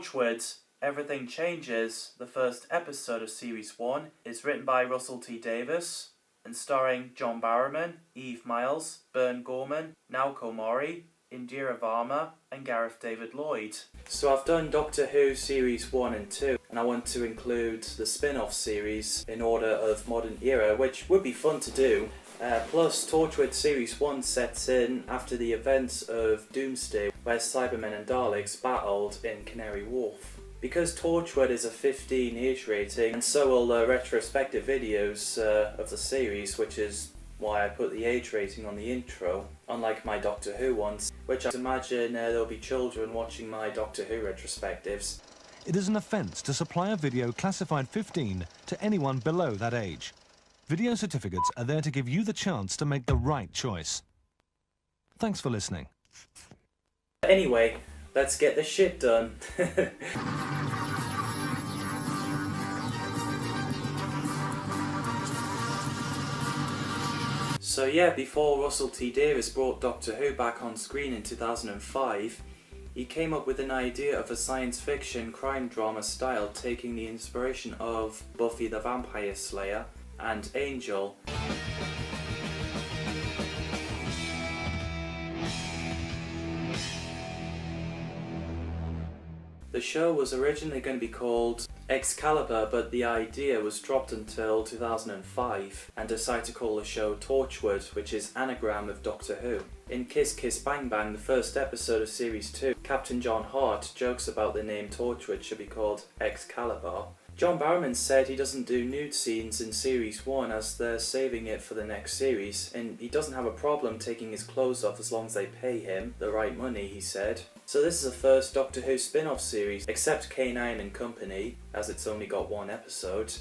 Torchwood, Everything Changes, the first episode of Series 1, is written by Russell T Davies and starring John Barrowman, Eve Miles, Bern Gorman, Naoko Mori, Indira Varma and Gareth David Lloyd. So I've done Doctor Who Series 1 and 2, and I want to include the spin-off series in order of modern era, which would be fun to do. Plus, Torchwood Series 1 sets in after the events of Doomsday, where Cybermen and Daleks battled in Canary Wharf. Because Torchwood is a 15 age rating, and so will the retrospective videos of the series, which is why I put the age rating on the intro, unlike my Doctor Who ones, which I imagine there'll be children watching my Doctor Who retrospectives. It is an offence to supply a video classified 15 to anyone below that age. Video certificates are there to give you the chance to make the right choice. Thanks for listening. Anyway, let's get this shit done. So yeah, before Russell T Davies brought Doctor Who back on screen in 2005, he came up with an idea of a science fiction crime drama style taking the inspiration of Buffy the Vampire Slayer and Angel. The show was originally going to be called Excalibur, but the idea was dropped until 2005 and decided to call the show Torchwood, which is anagram of Doctor Who. In Kiss Kiss Bang Bang, the first episode of Series 2, Captain John Hart jokes about the name Torchwood should be called Excalibur. John Barrowman said he doesn't do nude scenes in Series 1 as they're saving it for the next series, and he doesn't have a problem taking his clothes off as long as they pay him the right money, he said. So this is the first Doctor Who spin-off series, except K9 and Company, as it's only got one episode.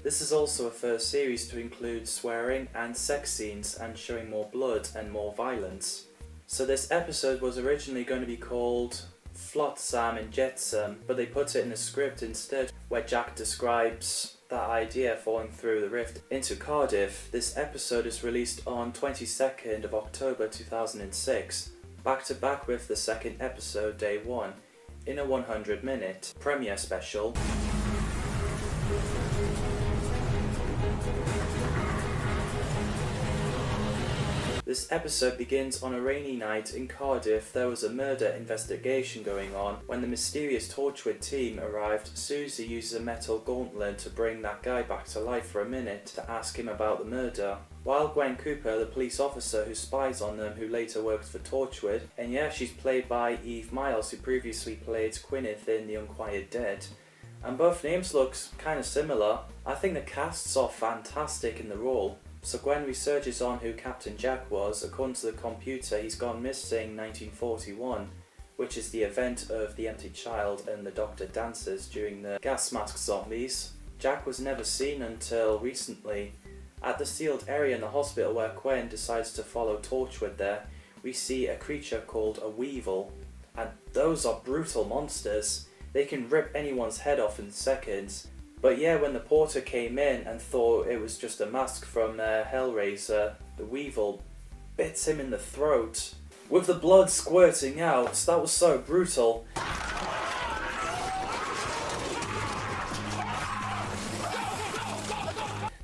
This is also a first series to include swearing and sex scenes and showing more blood and more violence. So this episode was originally going to be called Flotsam and Jetsam, but they put it in a script instead where Jack describes that idea falling through the rift into Cardiff. This episode is released on 22nd of October 2006, back to back with the second episode Day 1, in a 100-minute premiere special. This episode begins on a rainy night in Cardiff. There was a murder investigation going on. When the mysterious Torchwood team arrived, Susie uses a metal gauntlet to bring that guy back to life for a minute to ask him about the murder. While Gwen Cooper, the police officer who spies on them, who later works for Torchwood, and yeah, she's played by Eve Miles, who previously played Gwyneth in The Unquiet Dead. And both names look kind of similar. I think the casts are fantastic in the role. So Gwen researches on who Captain Jack was. According to the computer, he's gone missing in 1941, which is the event of the empty child and the doctor dances during the gas mask zombies. Jack was never seen until recently. At the sealed area in the hospital where Gwen decides to follow Torchwood there, we see a creature called a Weevil, and those are brutal monsters. They can rip anyone's head off in seconds. But yeah, when the porter came in and thought it was just a mask from Hellraiser, the Weevil bits him in the throat, with the blood squirting out. That was so brutal.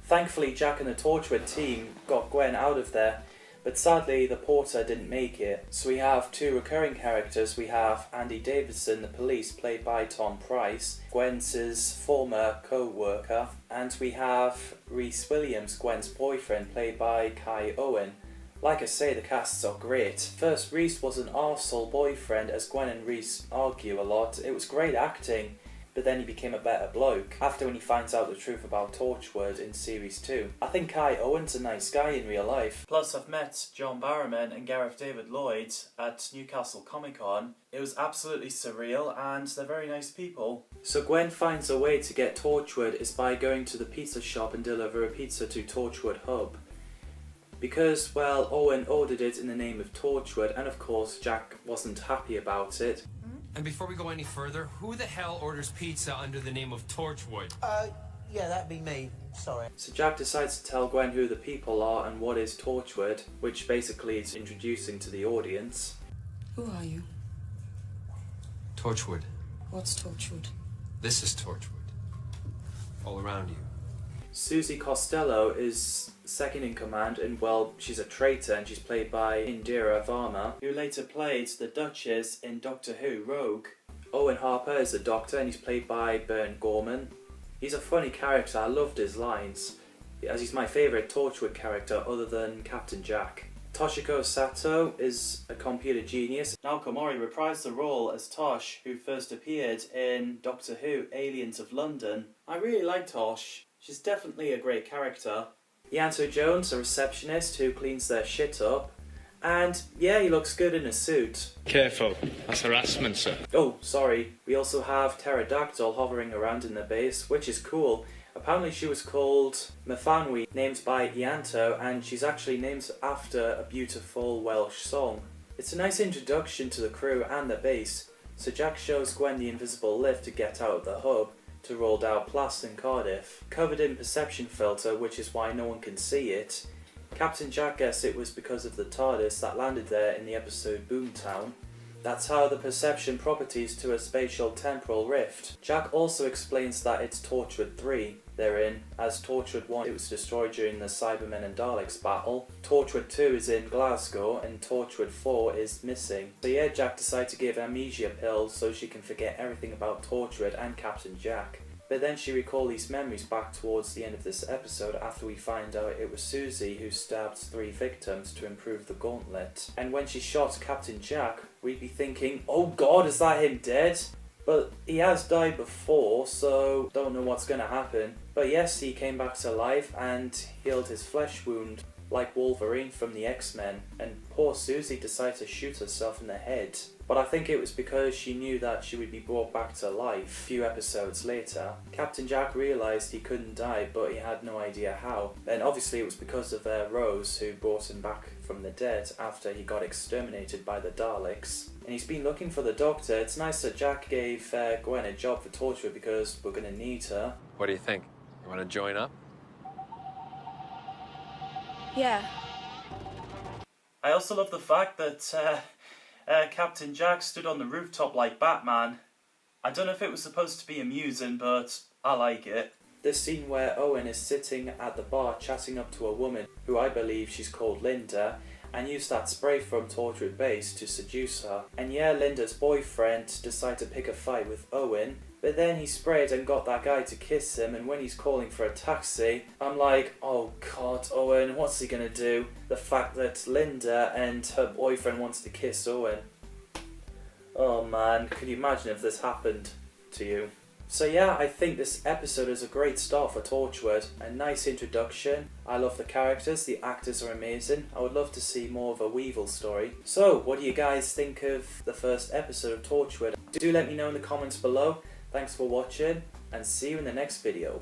Thankfully, Jack and the Torchwood team got Gwen out of there, but sadly the porter didn't make it. So we have two recurring characters. We have Andy Davidson, the police, played by Tom Price, Gwen's former co-worker, and we have Rhys Williams, Gwen's boyfriend, played by Kai Owen. Like I say, the casts are great. First, Rhys was an arsehole boyfriend, as Gwen and Rhys argue a lot. It was great acting, but then he became a better bloke after when he finds out the truth about Torchwood in Series 2. I think Kai Owen's a nice guy in real life. Plus, I've met John Barrowman and Gareth David Lloyd at Newcastle Comic Con. It was absolutely surreal, and they're very nice people. So Gwen finds a way to get Torchwood is by going to the pizza shop and deliver a pizza to Torchwood Hub. Because, well, Owen ordered it in the name of Torchwood, and of course Jack wasn't happy about it. And before we go any further, who the hell orders pizza under the name of Torchwood? Yeah, that'd be me. Sorry. So Jack decides to tell Gwen who the people are and what is Torchwood, which basically is introducing to the audience. Who are you? Torchwood. What's Torchwood? This is Torchwood. All around you. Susie Costello is second in command, and well, she's a traitor, and she's played by Indira Varma, who later played the Duchess in Doctor Who Rogue. Owen Harper is the Doctor, and he's played by Bernd Gorman. He's a funny character, I loved his lines, as he's my favourite Torchwood character other than Captain Jack. Toshiko Sato is a computer genius. Naoko Mori reprised the role as Tosh, who first appeared in Doctor Who Aliens of London. I really like Tosh. She's definitely a great character. Ianto Jones, a receptionist who cleans their shit up. And yeah, he looks good in a suit. Careful, that's harassment, sir. Oh, sorry. We also have Pterodactyl hovering around in the base, which is cool. Apparently she was called Mfanwi, named by Ianto, and she's actually named after a beautiful Welsh song. It's a nice introduction to the crew and the base. So Jack shows Gwen the invisible lift to get out of the hub, to roll down Plast in Cardiff, covered in perception filter, which is why no one can see it. Captain Jack guessed it was because of the TARDIS that landed there in the episode Boomtown. That's how the perception properties to a spatial temporal rift. Jack also explains that it's Torchwood 3 they're in, as Torchwood 1 it was destroyed during the Cybermen and Daleks battle. Torchwood 2 is in Glasgow and Torchwood 4 is missing. So yeah, Jack decided to give amnesia pills so she can forget everything about Torchwood and Captain Jack. But then she recalled these memories back towards the end of this episode after we find out it was Susie who stabbed 3 victims to improve the gauntlet. And when she shot Captain Jack, we'd be thinking, oh god, is that him dead? But he has died before, so don't know what's going to happen. But yes, he came back to life and healed his flesh wound, like Wolverine from the X-Men. And poor Susie decided to shoot herself in the head. But I think it was because she knew that she would be brought back to life a few episodes later. Captain Jack realised he couldn't die, but he had no idea how. And obviously it was because of Rose, who brought him back from the dead after he got exterminated by the Daleks. And he's been looking for the Doctor. It's nice that Jack gave Gwen a job for Torchwood because we're going to need her. What do you think? You want to join up? Yeah. I also love the fact that Captain Jack stood on the rooftop like Batman. I don't know if it was supposed to be amusing, but I like it. This scene where Owen is sitting at the bar chatting up to a woman, who I believe she's called Linda, and used that spray from Torchwood Base to seduce her. And yeah, Linda's boyfriend decided to pick a fight with Owen, but then he sprayed and got that guy to kiss him, and when he's calling for a taxi, I'm like, oh god, Owen, what's he gonna do? The fact that Linda and her boyfriend wants to kiss Owen. Oh man, could you imagine if this happened to you? So yeah, I think this episode is a great start for Torchwood. A nice introduction. I love the characters, the actors are amazing. I would love to see more of a Weevil story. So, what do you guys think of the first episode of Torchwood? Do let me know in the comments below. Thanks for watching, and see you in the next video.